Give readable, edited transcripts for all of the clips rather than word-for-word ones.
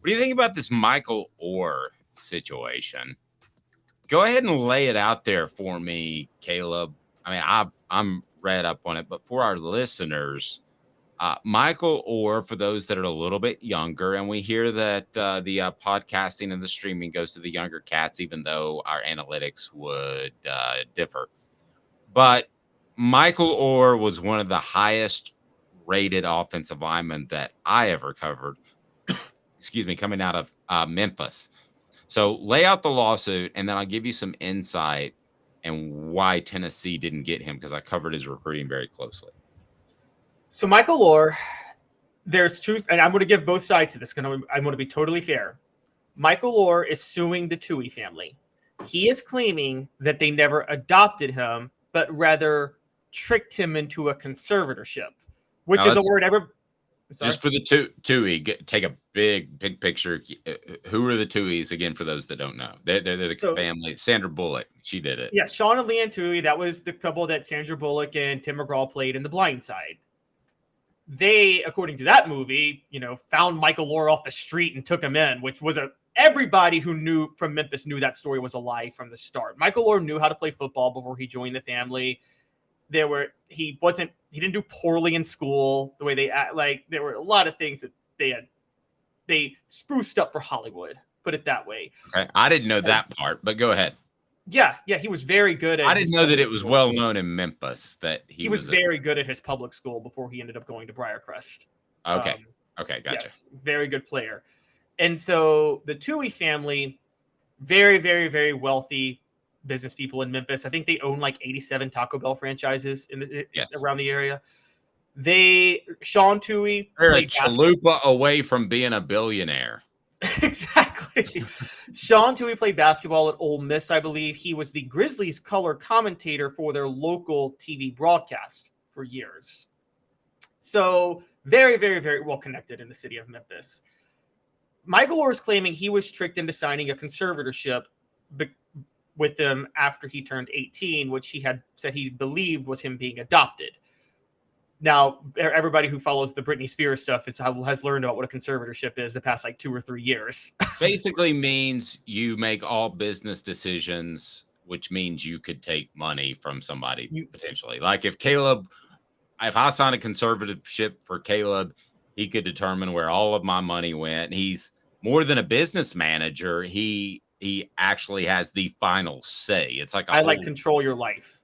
What do you think about this Michael Oher situation? Go ahead and lay it out there for me, Caleb. I mean, I'm read up on it, but for our listeners, Michael Oher, for those that are a little bit younger, and we hear that the podcasting and the streaming goes to the younger cats, even though our analytics would differ. But Michael Oher was one of the highest rated offensive linemen that I ever covered. Excuse me, coming out of Memphis. So lay out the lawsuit, and then I'll give you some insight and why Tennessee didn't get him because I covered his recruiting very closely. So Michael Oher, there's truth, and I'm going to give both sides to this because I'm going to be totally fair. Michael Oher is suing the Tuohy family. He is claiming that they never adopted him, but rather tricked him into a conservatorship, which Now is a word ever. Just for the Tuohy, take a big picture. Who are the Tuohys again? For those that don't know, they're the family. Sandra Bullock, she did it. Yeah, Sean and Leigh Tuohy. That was the couple that Sandra Bullock and Tim McGraw played in The Blind Side. They, according to that movie, found Michael Oher off the street and took him in, which was everybody who knew from Memphis knew that story was a lie from the start. Michael Oher knew how to play football before he joined the family. He didn't do poorly in school the way they act. Like, there were a lot of things that they spruced up for Hollywood, put it that way. Okay. I didn't know that part, but go ahead. Yeah, he was very good at I didn't know that it was well known in Memphis that he was very good at his public school before he ended up going to Briarcrest. Okay. Okay, gotcha. Yes, very good player. And so the Tuohy family, very, very, very wealthy business people in Memphis. I think they own like 87 Taco Bell franchises around the area. Sean Tuohy, they're a chalupa away from being a billionaire. Exactly. Sean Tuohy played basketball at Ole Miss, I believe. He was the Grizzlies color commentator for their local TV broadcast for years. So very, very, very well connected in the city of Memphis. Michael Oher is claiming he was tricked into signing a conservatorship with them after he turned 18, which he had said he believed was him being adopted. Now, everybody who follows the Britney Spears stuff has learned about what a conservatorship is the past 2 or 3 years. Basically means you make all business decisions, which means you could take money from somebody potentially. Like if I signed a conservatorship for Caleb, he could determine where all of my money went. He's more than a business manager. He actually has the final say. It's like control your life.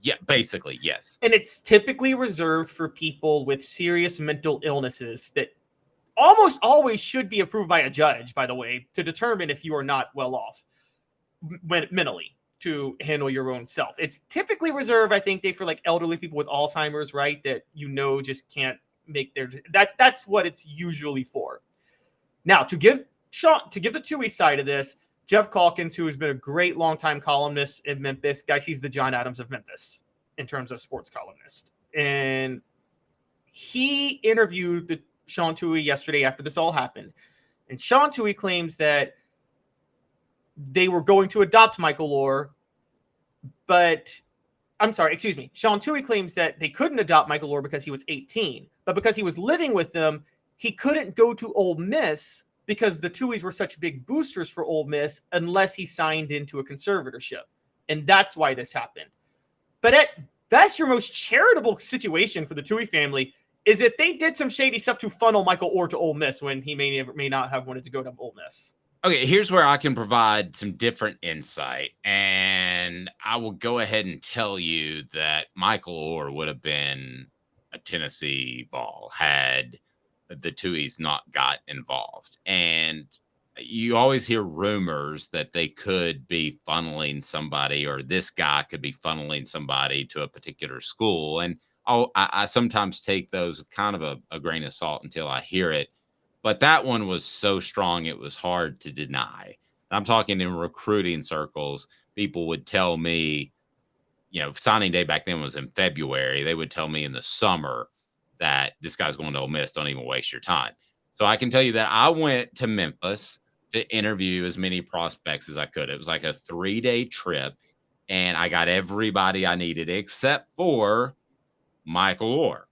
Yeah, basically, yes. And it's typically reserved for people with serious mental illnesses that almost always should be approved by a judge, by the way, to determine if you are not well off mentally to handle your own self. It's typically reserved, I think, for elderly people with Alzheimer's, right? That just can't make that's what it's usually for. Now, to give the Tuohy side of this, Jeff Calkins, who has been a great longtime columnist in Memphis, guys, he's the John Adams of Memphis in terms of sports columnist. And he interviewed Sean Tuohy yesterday after this all happened. And Sean Tuohy claims that they were going to adopt Michael Oher, Sean Tuohy claims that they couldn't adopt Michael Oher because he was 18, but because he was living with them, he couldn't go to Ole Miss because the Tuohys were such big boosters for Ole Miss unless he signed into a conservatorship. And that's why this happened. But at best, your most charitable situation for the Tuohy family is that they did some shady stuff to funnel Michael Oher to Ole Miss when he may not have wanted to go to Ole Miss. Okay, here's where I can provide some different insight. And I will go ahead and tell you that Michael Oher would have been a Tennessee Vol had the Tuohys not got involved. And you always hear rumors that they could be funneling somebody, or this guy could be funneling somebody to a particular school. And I sometimes take those with kind of a grain of salt until I hear it. But that one was so strong, it was hard to deny. And I'm talking in recruiting circles. People would tell me, signing day back then was in February. They would tell me in the summer that this guy's going to Ole Miss. Don't even waste your time. So I can tell you that I went to Memphis to interview as many prospects as I could. It was like a 3-day trip, and I got everybody I needed except for Michael Oher.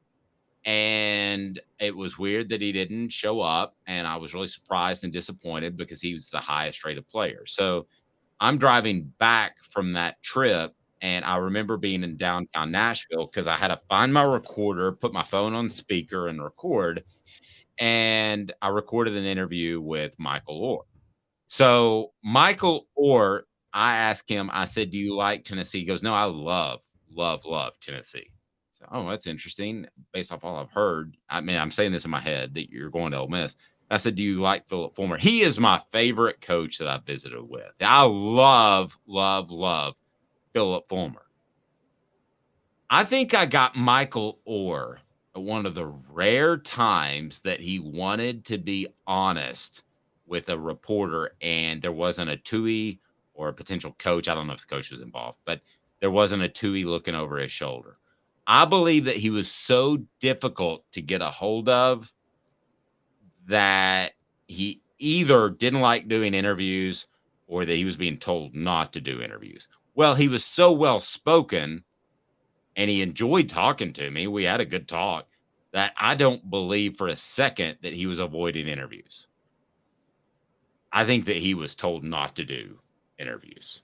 And it was weird that he didn't show up. And I was really surprised and disappointed because he was the highest rated player. So I'm driving back from that trip. And I remember being in downtown Nashville because I had to find my recorder, put my phone on speaker and record. And I recorded an interview with Michael Oher. So Michael Oher, I asked him, I said, "Do you like Tennessee?" He goes, "No, I love Tennessee." So, oh, that's interesting. Based off all I've heard, I mean, I'm saying this in my head that you're going to Ole Miss. I said, "Do you like Philip Fulmer?" He is my favorite coach that I've visited with. I love Philip Fulmer. I think I got Michael Oher at one of the rare times that he wanted to be honest with a reporter, and there wasn't a Tuohy or a potential coach. I don't know if the coach was involved, but there wasn't a Tuohy looking over his shoulder. I believe that he was so difficult to get a hold of that he either didn't like doing interviews or that he was being told not to do interviews. Well, he was so well spoken and he enjoyed talking to me. We had a good talk that I don't believe for a second that he was avoiding interviews. I think that he was told not to do interviews,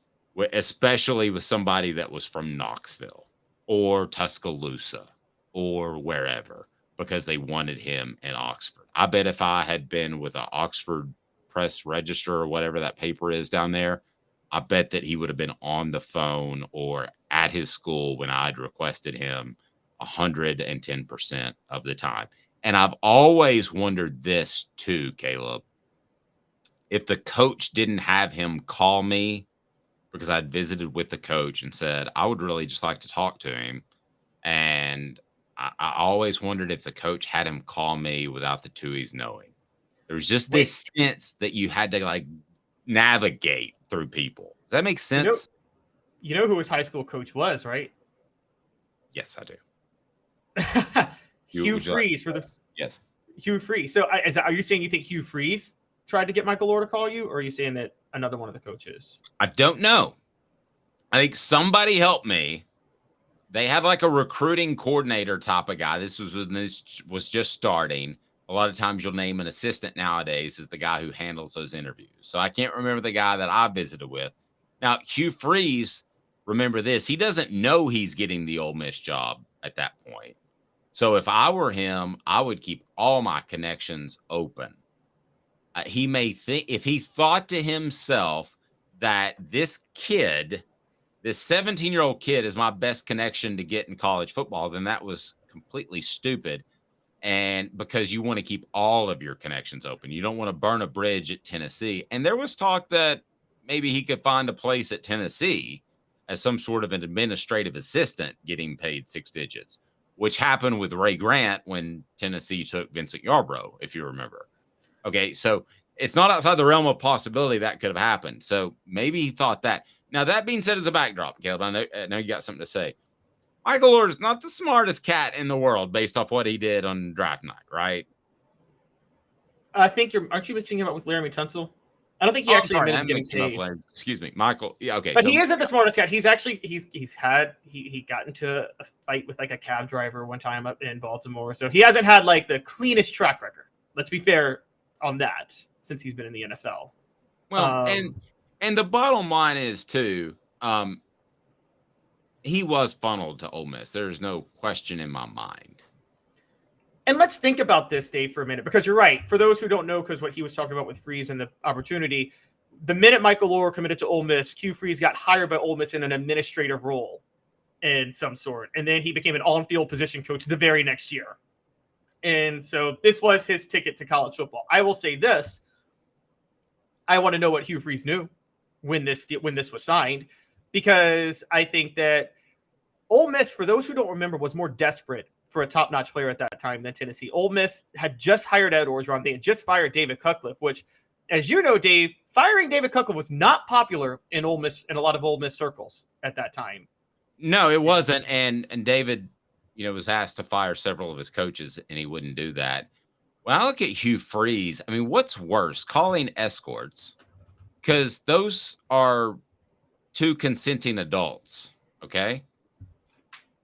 especially with somebody that was from Knoxville or Tuscaloosa or wherever, because they wanted him in Oxford. I bet if I had been with an Oxford Press Register or whatever that paper is down there, I bet that he would have been on the phone or at his school when I'd requested him 110% of the time. And I've always wondered this too, Caleb. If the coach didn't have him call me because I'd visited with the coach and said, I would really just like to talk to him. And I always wondered if the coach had him call me without the Tuohys knowing. There's just Wait, this sense that you had to like navigate through people. Does that make you know, sense? you know who his high school coach was, right? Yes, I do. Hugh Would you like Freeze for the Yes. Hugh Freeze. So, are you saying you think Hugh Freeze tried to get Michael Oher to call you, or are you saying that another one of the coaches? I don't know. I think somebody helped me. They had like a recruiting coordinator type of guy. This was when this was just starting. A lot of times you'll name an assistant nowadays as the guy who handles those interviews. So I can't remember the guy that I visited with. Now, Hugh Freeze, remember this, he doesn't know he's getting the Ole Miss job at that point. So if I were him, I would keep all my connections open. He may think, if he thought to himself that this 17-year-old kid is my best connection to get in college football, then that was completely stupid. And because you want to keep all of your connections open, you don't want to burn a bridge at Tennessee. And there was talk that maybe he could find a place at Tennessee as some sort of an administrative assistant getting paid six digits, which happened with Ray Grant when Tennessee took Vincent Yarbrough, if you remember. Okay, so it's not outside the realm of possibility that could have happened. So maybe he thought that. Now, that being said, as a backdrop, Caleb, I know you got something to say. Michael Oher is not the smartest cat in the world based off what he did on draft night, right? I think aren't you mixing him up with Laramie Tunsil? I don't think he Oh, I'm actually sorry, admitted to I'm getting mixing him up. paid. Larry. Excuse me, Michael. Yeah, okay. But So he isn't the smartest cat. He's actually he got into a fight with like a cab driver one time up in Baltimore. So he hasn't had like the cleanest track record. Let's be fair on that since he's been in the NFL. well, and the bottom line is too, he was funneled to Ole Miss. There's no question in my mind. And let's think about this, Dave, for a minute, because you're right. For those who don't know, because what he was talking about with Freeze and the opportunity, the minute Michael Oher committed to Ole Miss, Hugh Freeze got hired by Ole Miss in an administrative role in some sort. And then he became an on-field position coach the very next year. And so this was his ticket to college football. I will say this. I want to know what Hugh Freeze knew when this was signed, because I think that Ole Miss, for those who don't remember, was more desperate for a top-notch player at that time than Tennessee. Ole Miss had just hired Ed Orgeron. They had just fired David Cutcliffe, which, as you know, Dave, firing David Cutcliffe was not popular in Ole Miss, in a lot of Ole Miss circles at that time. No, it wasn't. And David, was asked to fire several of his coaches, and he wouldn't do that. When I look at Hugh Freeze, I mean, what's worse, calling escorts? Because those are two consenting adults, okay?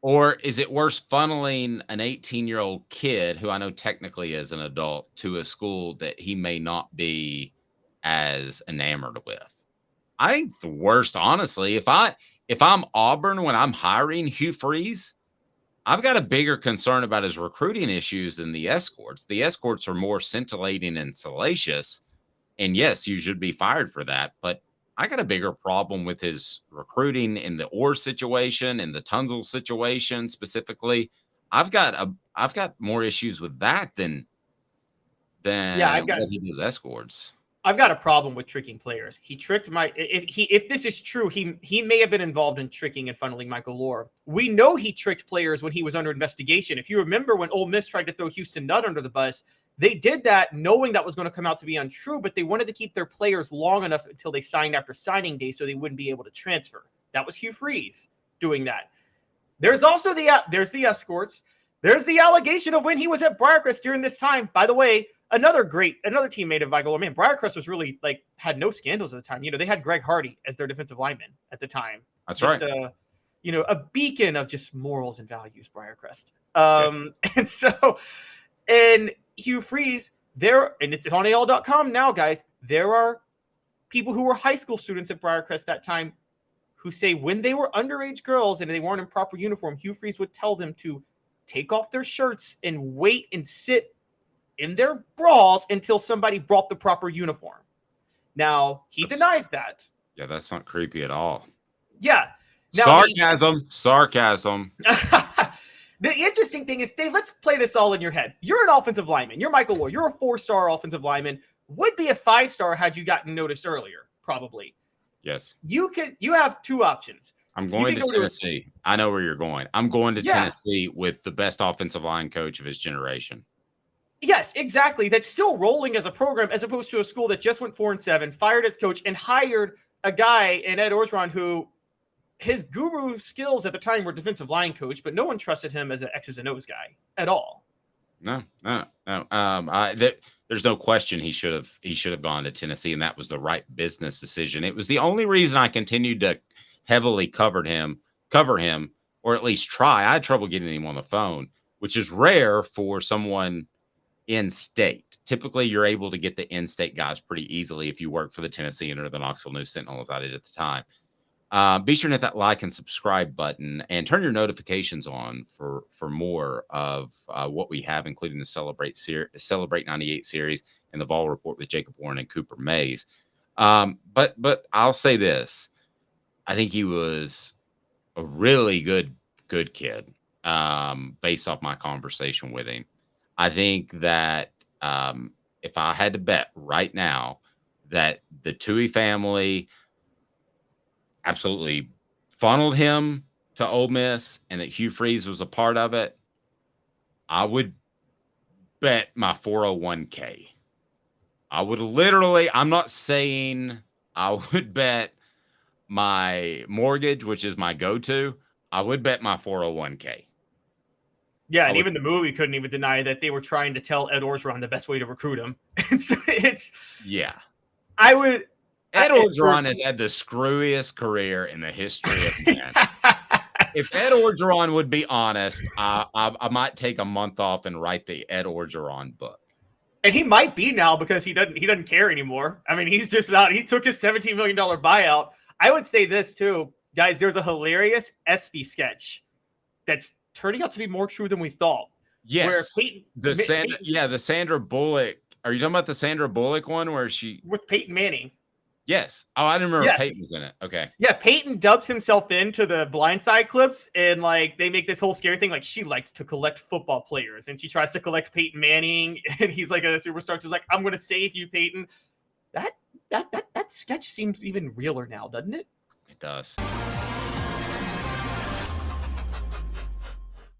Or is it worse funneling an 18-year-old kid, who I know technically is an adult, to a school that he may not be as enamored with? I think the worst, honestly, if I'm Auburn when I'm hiring Hugh Freeze, I've got a bigger concern about his recruiting issues than the escorts. The escorts are more scintillating and salacious. And yes, you should be fired for that. But I got a bigger problem with his recruiting in the Orr situation and the Tunzel situation specifically. I've got more issues with that than what he did with escorts. I've got a problem with tricking players. He tricked if this is true, he may have been involved in tricking and funneling Michael Oher. We know he tricked players when he was under investigation. If you remember when Ole Miss tried to throw Houston Nutt under the bus, they did that knowing that was going to come out to be untrue, but they wanted to keep their players long enough until they signed after signing day so they wouldn't be able to transfer. That was Hugh Freeze doing that. There's also there's the escorts. There's the allegation of when he was at Briarcrest during this time. By the way, another teammate of Michael Oher. Man, Briarcrest was really had no scandals at the time. They had Greg Hardy as their defensive lineman at the time. That's just right. A beacon of just morals and values, Briarcrest. Yes. And Hugh Freeze, and it's on AL.com now, guys. There are people who were high school students at Briarcrest that time who say when they were underage girls and they weren't in proper uniform, Hugh Freeze would tell them to take off their shirts and wait and sit in their bras until somebody brought the proper uniform. Now, he denies that. Yeah, that's not creepy at all. Yeah. Now, sarcasm. The interesting thing is, Dave, let's play this all in your head. You're an offensive lineman. You're Michael Oher. You're a 4-star offensive lineman. Would be a 5-star had you gotten noticed earlier, probably. Yes. You have two options. I'm going to Tennessee. I know where you're going. I'm going to Tennessee with the best offensive line coach of his generation. Yes, exactly. That's still rolling as a program as opposed to a school that just went 4-7, fired its coach, and hired a guy in Ed Orgeron who his guru skills at the time were defensive line coach, but no one trusted him as an X's and O's guy at all. No. There's no question he should have gone to Tennessee, and that was the right business decision. It was the only reason I continued to heavily cover him, or at least try. I had trouble getting him on the phone, which is rare for someone in state. Typically, you're able to get the in-state guys pretty easily if you work for the Tennessean or the Knoxville News Sentinel, as I did at the time. Be sure to hit that like and subscribe button and turn your notifications on for more of what we have, including the Celebrate 98 series and the Vol Report with Jacob Warren and Cooper Mays. But I'll say this. I think he was a really good kid based off my conversation with him. I think that if I had to bet right now that the Tuohy family absolutely funneled him to Ole Miss and that Hugh Freeze was a part of it, I would bet my 401k. I'm not saying I would bet my mortgage, which is my go-to. I would bet my 401k. Yeah, and even the movie couldn't even deny that they were trying to tell Ed Orgeron the best way to recruit him. I would. Ed Orgeron has had the screwiest career in the history of man. If Ed Orgeron would be honest, I might take a month off and write the Ed Orgeron book. And he might be now because he doesn't care anymore. I mean, he's just out. He took his $17 million buyout. I would say this too, guys. There's a hilarious ESPY sketch that's turning out to be more true than we thought. Yes. Where the Sandra Bullock. Are you talking about the Sandra Bullock one where with Peyton Manning? Yes. Oh, I didn't remember Peyton was in it. Okay. Yeah, Peyton dubs himself into the Blindside clips, and they make this whole scary thing. She likes to collect football players, and she tries to collect Peyton Manning, and he's like a superstar. She's like, "I'm going to save you, Peyton." That sketch seems even realer now, doesn't it? It does.